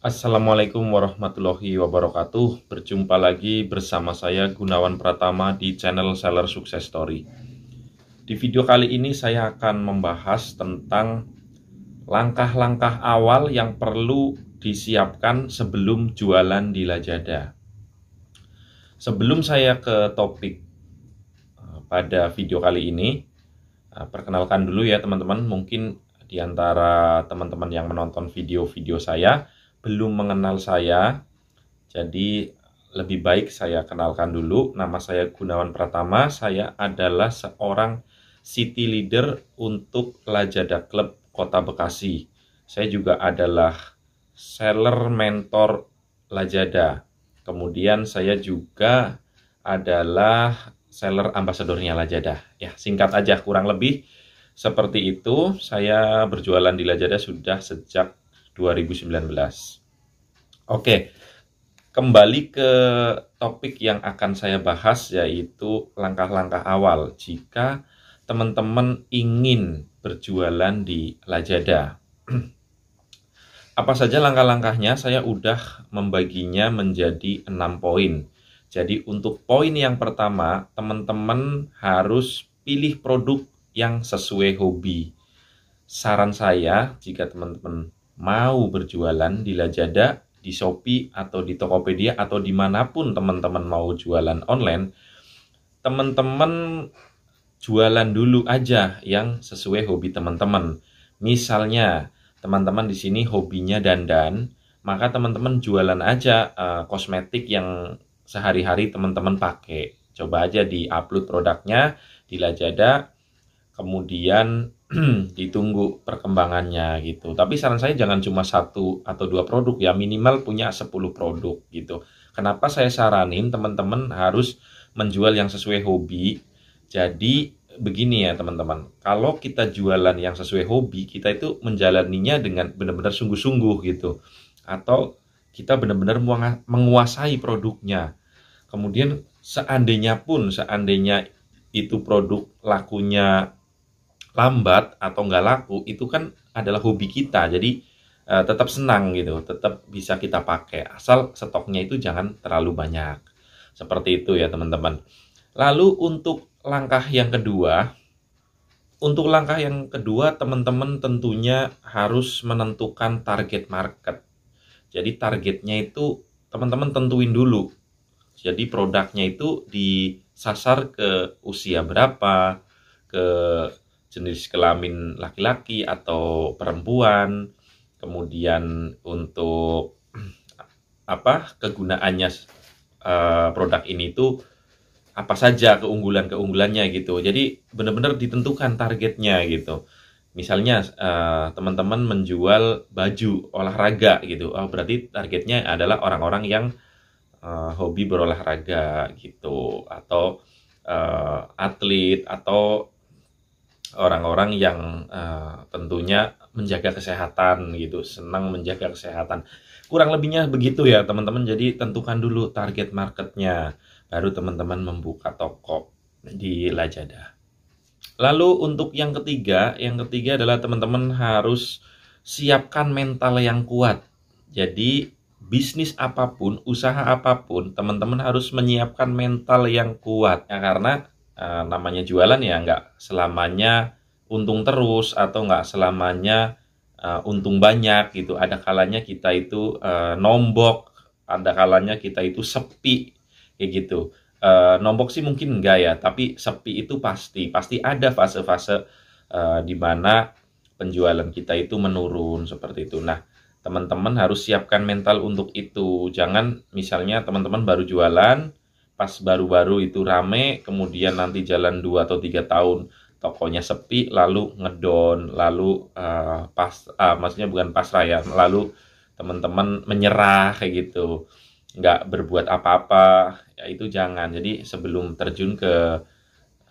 Assalamualaikum warahmatullahi wabarakatuh. Berjumpa lagi bersama saya Gunawan Pratama di channel Seller Success Story. Di video kali ini saya akan membahas tentang langkah-langkah awal yang perlu disiapkan sebelum jualan di Lazada. Sebelum saya ke topik pada video kali ini, perkenalkan dulu ya teman-teman. Mungkin di antara teman-teman yang menonton video-video saya belum mengenal saya, jadi lebih baik saya kenalkan dulu. Nama saya Gunawan Pratama, saya adalah seorang city leader untuk Lazada Club Kota Bekasi. Saya juga adalah seller mentor Lazada. Kemudian saya juga adalah seller ambasadornya Lazada. Ya, singkat aja kurang lebih seperti itu. Saya berjualan di Lazada sudah sejak 2019. Oke, kembali ke topik yang akan saya bahas, yaitu langkah-langkah awal jika teman-teman ingin berjualan di Lazada. Apa saja langkah-langkahnya? Saya udah membaginya menjadi 6 poin. Jadi untuk poin yang pertama, teman-teman harus pilih produk yang sesuai hobi. Saran saya, jika teman-teman mau berjualan di Lazada, di Shopee, atau di Tokopedia, atau dimanapun teman-teman mau jualan online, teman-teman jualan dulu aja yang sesuai hobi teman-teman. Misalnya, teman-teman di sini hobinya dandan, maka teman-teman jualan aja kosmetik yang sehari-hari teman-teman pakai. Coba aja di-upload produknya di Lazada, kemudian ditunggu perkembangannya gitu. Tapi saran saya jangan cuma 1 atau 2 produk ya, minimal punya 10 produk gitu. Kenapa saya saranin teman-teman harus menjual yang sesuai hobi? Jadi begini ya teman-teman, kalau kita jualan yang sesuai hobi, kita itu menjalaninya dengan benar-benar sungguh-sungguh gitu. Atau kita benar-benar menguasai produknya. Kemudian seandainya itu produk lakunya lambat atau nggak laku, itu kan adalah hobi kita, jadi tetap senang gitu, tetap bisa kita pakai, asal stoknya itu jangan terlalu banyak. Seperti itu ya teman-teman. Lalu untuk langkah yang kedua teman-teman tentunya harus menentukan target market. Jadi targetnya itu teman-teman tentuin dulu. Jadi produknya itu disasar ke usia berapa, ke jenis kelamin laki-laki atau perempuan, kemudian untuk kegunaannya produk ini tuh apa saja keunggulannya gitu. Jadi benar-benar ditentukan targetnya gitu. Misalnya teman-teman menjual baju olahraga gitu, berarti targetnya adalah orang-orang yang hobi berolahraga gitu, atau atlet, atau orang-orang yang tentunya menjaga kesehatan gitu, senang menjaga kesehatan. Kurang lebihnya begitu ya teman-teman. Jadi tentukan dulu target marketnya, baru teman-teman membuka toko di Lazada. Lalu untuk yang ketiga adalah teman-teman harus siapkan mental yang kuat. Jadi bisnis apapun, usaha apapun, teman-teman harus menyiapkan mental yang kuat ya, karena namanya jualan ya nggak selamanya untung terus, atau nggak selamanya untung banyak gitu. Ada kalanya kita itu nombok, ada kalanya kita itu sepi kayak gitu. Nombok sih mungkin enggak ya, tapi sepi itu pasti ada fase-fase di mana penjualan kita itu menurun seperti itu. Nah, teman-teman harus siapkan mental untuk itu. Jangan misalnya teman-teman baru jualan, pas baru-baru itu rame, kemudian nanti jalan 2 atau 3 tahun tokonya sepi, lalu ngedon, lalu maksudnya bukan pasrah ya, lalu teman-teman menyerah kayak gitu, nggak berbuat apa-apa, ya itu jangan. Jadi sebelum terjun ke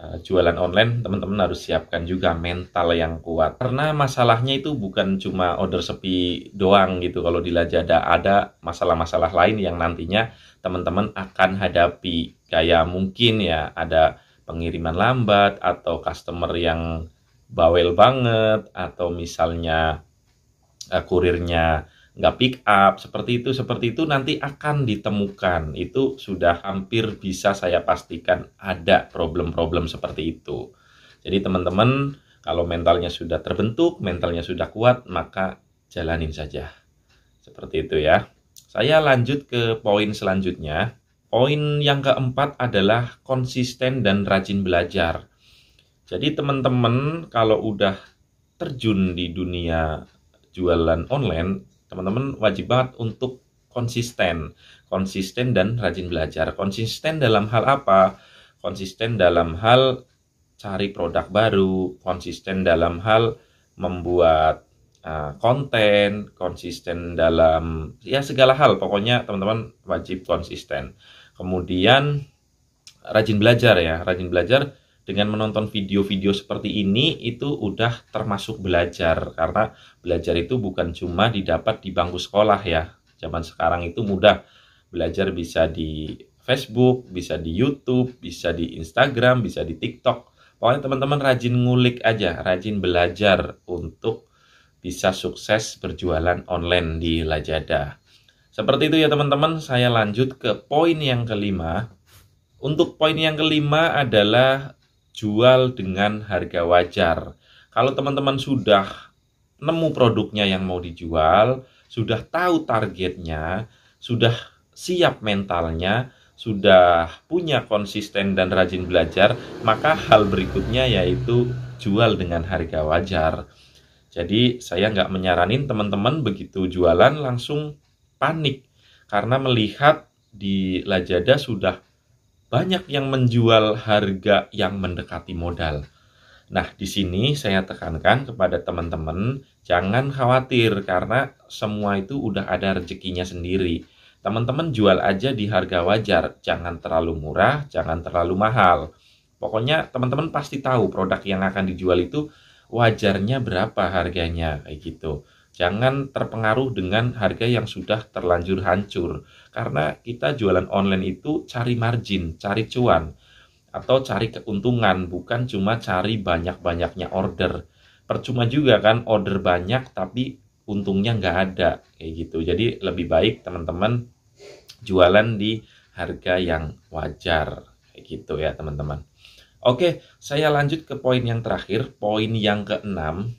jualan online, teman-teman harus siapkan juga mental yang kuat. Karena masalahnya itu bukan cuma order sepi doang gitu. Kalau di Lazada ada masalah-masalah lain yang nantinya teman-teman akan hadapi. Kayak mungkin ya ada pengiriman lambat, atau customer yang bawel banget, atau misalnya kurirnya nggak pick up, seperti itu nanti akan ditemukan. Itu sudah hampir bisa saya pastikan ada problem-problem seperti itu. Jadi teman-teman, kalau mentalnya sudah terbentuk, mentalnya sudah kuat, maka jalanin saja. Seperti itu ya. Saya lanjut ke poin selanjutnya. Poin yang keempat adalah konsisten dan rajin belajar. Jadi teman-teman kalau udah terjun di dunia jualan online, teman-teman wajib banget untuk konsisten dan rajin belajar. Konsisten dalam hal apa? Konsisten dalam hal cari produk baru, konsisten dalam hal membuat konten, konsisten dalam ya segala hal. Pokoknya teman-teman wajib konsisten. Kemudian rajin belajar ya, rajin belajar dengan menonton video-video seperti ini itu udah termasuk belajar, karena belajar itu bukan cuma didapat di bangku sekolah ya. Zaman sekarang itu mudah belajar, bisa di Facebook, bisa di YouTube, bisa di Instagram, bisa di TikTok. Pokoknya teman-teman rajin ngulik aja, rajin belajar untuk bisa sukses berjualan online di Lazada. Seperti itu ya teman-teman, saya lanjut ke poin yang kelima. Untuk poin yang kelima adalah jual dengan harga wajar. Kalau teman-teman sudah nemu produknya yang mau dijual, sudah tahu targetnya, sudah siap mentalnya, sudah punya konsisten dan rajin belajar, maka hal berikutnya yaitu jual dengan harga wajar. Jadi saya nggak menyaranin teman-teman begitu jualan langsung panik, karena melihat di Lazada sudah banyak yang menjual harga yang mendekati modal. Nah, di sini saya tekankan kepada teman-teman, jangan khawatir karena semua itu udah ada rezekinya sendiri. Teman-teman jual aja di harga wajar, jangan terlalu murah, jangan terlalu mahal. Pokoknya teman-teman pasti tahu produk yang akan dijual itu wajarnya berapa harganya, kayak gitu. Jangan terpengaruh dengan harga yang sudah terlanjur hancur. Karena kita jualan online itu cari margin, cari cuan, atau cari keuntungan, bukan cuma cari banyak-banyaknya order. Percuma juga kan order banyak tapi untungnya nggak ada, kayak gitu. Jadi lebih baik teman-teman jualan di harga yang wajar, kayak gitu ya teman-teman. Oke, saya lanjut ke poin yang terakhir, poin yang keenam.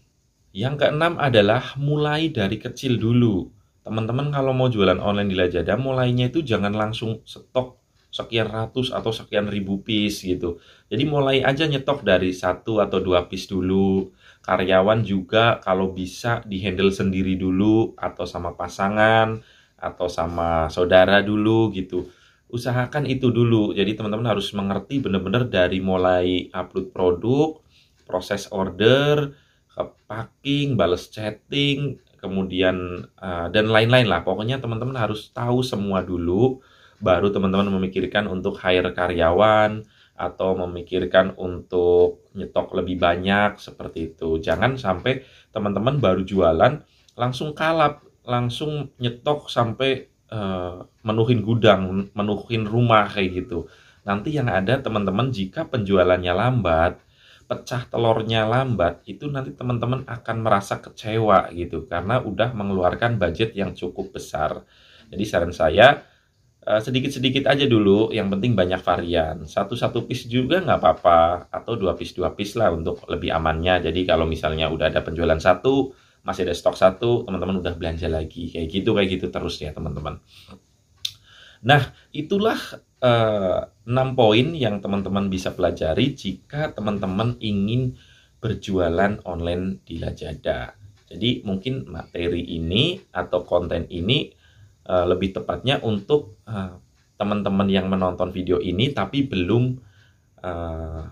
Yang keenam adalah mulai dari kecil dulu. Teman-teman kalau mau jualan online di Lazada, mulainya itu jangan langsung stok sekian ratus atau sekian ribu piece gitu. Jadi mulai aja nyetok dari 1 atau 2 piece dulu. Karyawan juga kalau bisa dihandle sendiri dulu, atau sama pasangan, atau sama saudara dulu gitu. Usahakan itu dulu. Jadi teman-teman harus mengerti benar-benar dari mulai upload produk, proses order, packing, balas chatting, kemudian dan lain-lain lah. Pokoknya teman-teman harus tahu semua dulu, baru teman-teman memikirkan untuk hire karyawan atau memikirkan untuk nyetok lebih banyak, seperti itu. Jangan sampai teman-teman baru jualan langsung kalap, langsung nyetok sampai menuhin gudang, menuhin rumah kayak gitu. Nanti yang ada teman-teman jika penjualannya lambat, pecah telurnya lambat, itu nanti teman-teman akan merasa kecewa gitu, karena udah mengeluarkan budget yang cukup besar. Jadi saran saya, sedikit-sedikit aja dulu, yang penting banyak varian. Satu-satu piece juga nggak apa-apa, atau 2 piece lah untuk lebih amannya. Jadi kalau misalnya udah ada penjualan satu, masih ada stok satu, teman-teman udah belanja lagi. Kayak gitu terus ya teman-teman. Nah, itulah 6 poin yang teman-teman bisa pelajari jika teman-teman ingin berjualan online di Lazada. Jadi mungkin materi ini atau konten ini lebih tepatnya untuk teman-teman yang menonton video ini tapi belum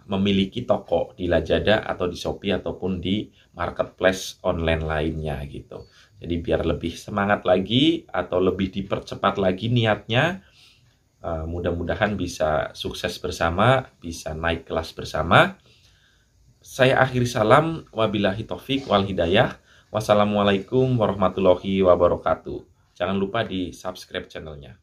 memiliki toko di Lazada atau di Shopee ataupun di marketplace online lainnya gitu. Jadi biar lebih semangat lagi atau lebih dipercepat lagi niatnya, mudah-mudahan bisa sukses bersama, bisa naik kelas bersama. Saya akhiri salam, wabillahi taufik wal hidayah. Wassalamualaikum warahmatullahi wabarakatuh. Jangan lupa di subscribe channelnya.